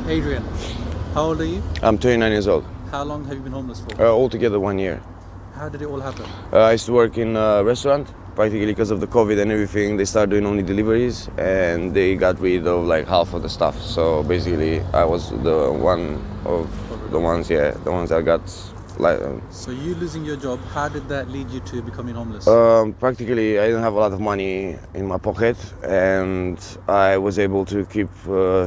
Adrian, how old are you? I'm 29 years old. How long have you been homeless for? Altogether 1 year. How did it all happen? I used to work in a restaurant. Practically because of the COVID and everything, they started doing only deliveries and they got rid of like half of the stuff. So basically, I was the one of the ones that got like. So you losing your job, how did that lead you to becoming homeless? Practically, I didn't have a lot of money in my pocket, and I was able to keep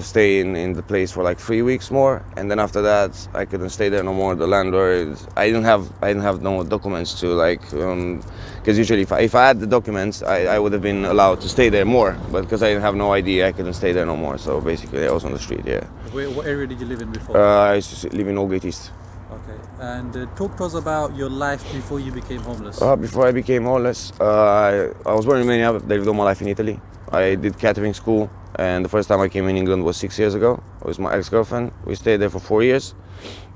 staying in the place for like 3 weeks more. And then after that, I couldn't stay there no more. The landlord, I didn't have no documents to like, because usually if I had the documents, I would have been allowed to stay there more. But because I didn't have no ID, I couldn't stay there no more. So basically, I was on the street. Yeah. What area did you live in before? I used to live in Oldgate East. Okay, and talk to us about your life before you became homeless. Before I became homeless, I was born in Romania, but I lived all my life in Italy. I did catering school, and the first time I came in England was 6 years ago. It was my ex-girlfriend. We stayed there for 4 years.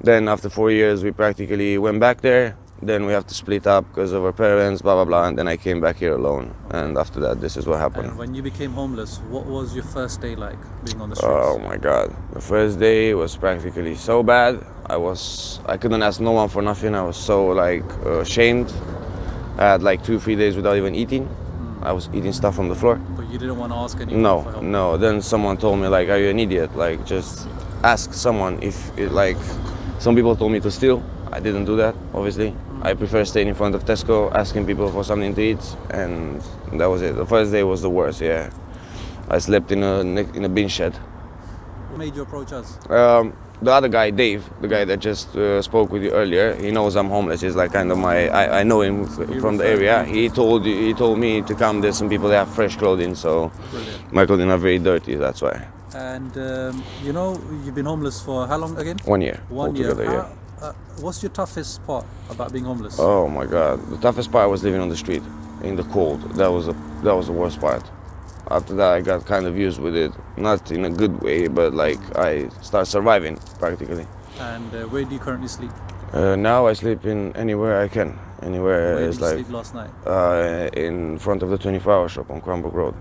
Then after 4 years, we practically went back there. Then we have to split up because of our parents, blah, blah, blah. And then I came back here alone. And after that, this is what happened. And when you became homeless, what was your first day like being on the streets? Oh my God. The first day was practically so bad. I couldn't ask no one for nothing. I was so like ashamed. I had like 2-3 days without even eating. I was eating stuff from the floor. But you didn't want to ask anyone for help? No. Then someone told me like, are you an idiot? Like just ask someone if it like, some people told me to steal. I didn't do that, obviously. I prefer staying in front of Tesco, asking people for something to eat, and that was it. The first day was the worst, yeah. I slept in a bin shed. What made you approach us? The other guy, Dave, the guy that just spoke with you earlier, he knows I'm homeless. He's like kind of I know him from the area. He told me to come. There's some people that have fresh clothing, so Brilliant. my clothing are very dirty. That's why. And you've been homeless for how long again? 1 year. 1 year. Altogether, yeah. What's your toughest part about being homeless? Oh my God, the toughest part was living on the street in the cold. That was the worst part. After that, I got kind of used with it, not in a good way, but like I start surviving practically. And where do you currently sleep? Now I sleep in anywhere I can. Anywhere Where is did you like sleep last night? in front of the 24-hour shop on Cranbrook Road.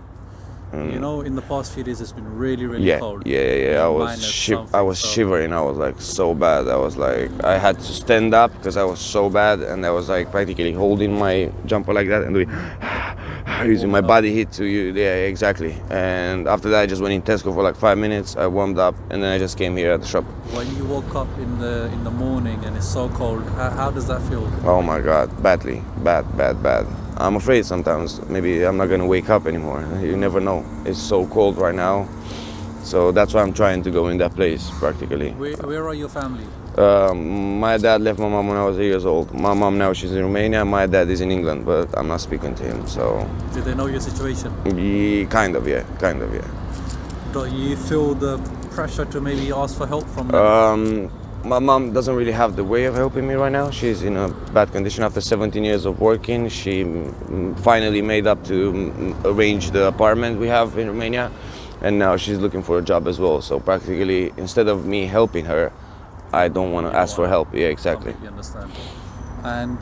You know, in the past few days, it's been really, really Yeah, cold. yeah. I was shivering. I was like so bad. I was like I had to stand up because I was so bad, and I was like practically holding my jumper like that and doing using my body heat to you. Yeah, exactly. And after that, I just went in Tesco for like 5 minutes. I warmed up, and then I just came here at the shop. When you woke up in the morning and it's so cold, how does that feel? Oh my God, badly, bad. I'm afraid sometimes maybe I'm not gonna wake up anymore. You never know. It's so cold right now, so that's why I'm trying to go in that place practically. Where are your family? My dad left my mom when I was 8 years old. My mom now, she's in Romania. My dad is in England, but I'm not speaking to him. So Did they know your situation? kind of, yeah. Do you feel the pressure to maybe ask for help from them? My mom doesn't really have the way of helping me right now. She's in a bad condition after 17 years of working. She finally made up to arrange the apartment we have in Romania, and now she's looking for a job as well. So practically, instead of me helping her, I don't want to ask for help. Yeah, exactly. Completely understand. And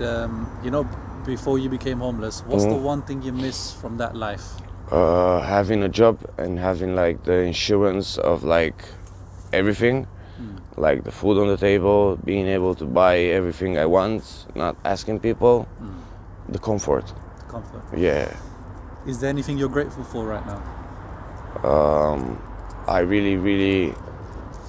before you became homeless, what's the one thing you miss from that life? Having a job and having like the insurance of like everything. Like the food on the table, being able to buy everything I want, not asking people, the comfort. Comfort. Yeah. Is there anything you're grateful for right now?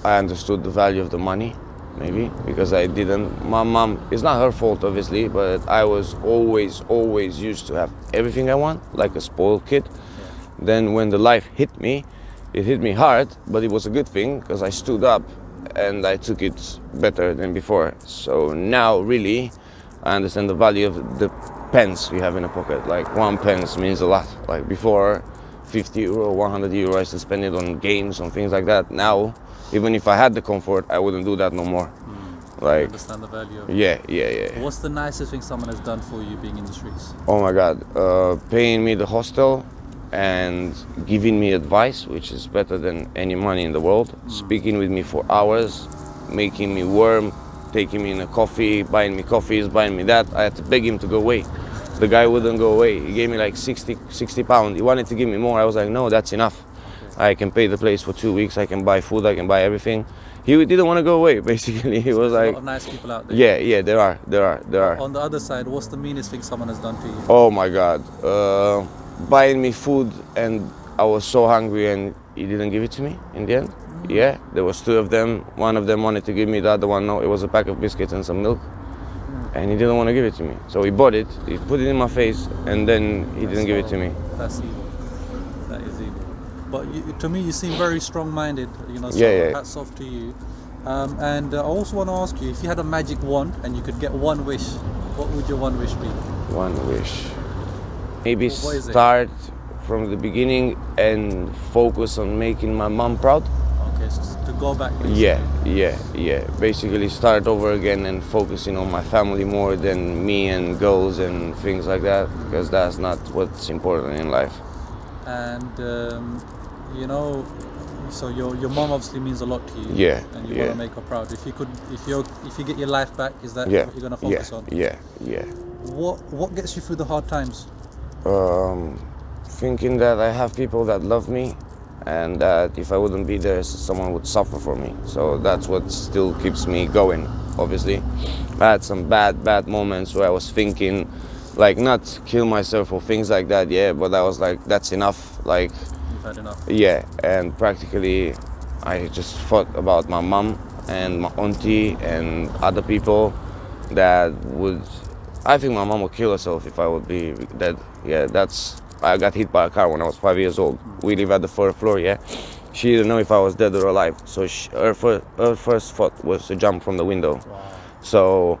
I understood the value of the money, maybe, because I didn't. My mom, it's not her fault, obviously, but I was always used to have everything I want, like a spoiled kid. Yeah. Then when the life hit me, it hit me hard, but it was a good thing because I stood up and I took it better than before. So now really I understand the value of the pence you have in a pocket. Like 1 pence means a lot. Like before, 50 euro, 100 euro, I used to spend it on games, on things like that. Now, even if I had the comfort, I wouldn't do that no more. I understand the value of it. Yeah. What's the nicest thing someone has done for you being in the streets? Oh my God, paying me the hostel and giving me advice, which is better than any money in the world. Speaking with me for hours, making me warm, taking me in a coffee, buying me coffees, buying me that. I had to beg him to go away. The guy wouldn't go away. He gave me like 60 pounds. He wanted to give me more. I was like, no, that's enough. I can pay the place for 2 weeks. I can buy food. I can buy everything. He didn't want to go away. Basically, he was A like, lot of nice people out there. yeah, there are. On the other side, what's the meanest thing someone has done to you? Oh my God, buying me food, and I was so hungry, and he didn't give it to me in the end. Yeah, there was two of them. One of them wanted to give me, the other one no. It was a pack of biscuits and some milk, and he didn't want to give it to me. So he bought it, he put it in my face, and then he didn't give it to me. That's evil. That is evil. But to me, you seem very strong-minded. You know, so Yeah. hats off to you. And I also want to ask you, if you had a magic wand and you could get one wish, what would your one wish be? One wish. Maybe What is it? start from the beginning and focus on making my mom proud. Okay, so to go back. basically. Yeah. Basically start over again and focusing on my family more than me and girls and things like that, because that's not what's important in life. And you know, so your mom obviously means a lot to you. Yeah, And you yeah. want to make her proud. If you get your life back, is that Yeah, what you're gonna focus on? yeah. What gets you through the hard times? Thinking that I have people that love me, and that if I wouldn't be there, someone would suffer for me. So that's what still keeps me going. Obviously, I had some bad moments where I was thinking, like, not kill myself or things like that. Yeah, but I was like, that's enough. Like, You've had enough. yeah, and practically, I just thought about my mom and my auntie and other people that would. I think my mom would kill herself if I would be dead. Yeah, I got hit by a car when I was 5 years old. We live at the third floor, yeah. She didn't know if I was dead or alive. So her first thought was to jump from the window. Wow. So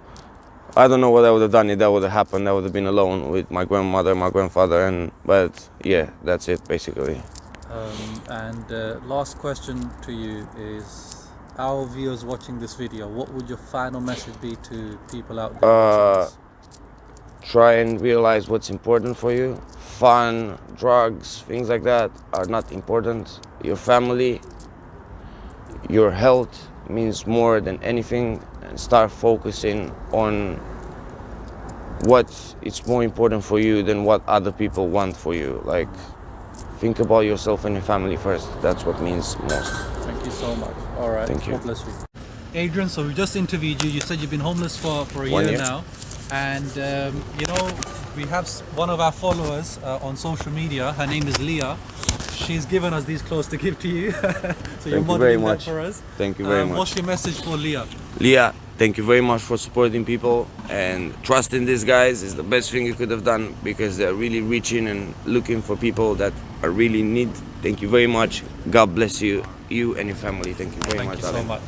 I don't know what I would have done if that would have happened. I would have been alone with my grandmother, my grandfather, but yeah, that's it basically. And last question to you is, our viewers watching this video, what would your final message be to people out there? watching this? Try and realize what's important for you. Fun, drugs, things like that are not important. Your family, your health means more than anything, and start focusing on what is more important for you than what other people want for you. Like, think about yourself and your family first. That's what means most. Thank you so much. All right. Thank you. God bless you. Adrian, so we just interviewed you. You said you've been homeless for a 1 year year. now. And, you know, we have one of our followers on social media. Her name is Leah. She's given us these clothes to give to you. So you're Thank you very modeling that much. for us. Thank you very much. What's your message for Leah? Leah, thank you very much for supporting people, and trusting these guys is the best thing you could have done, because they're really reaching and looking for people that are really in need. Thank you very much. God bless you and your family. Thank you very Thank much, you so darling. much.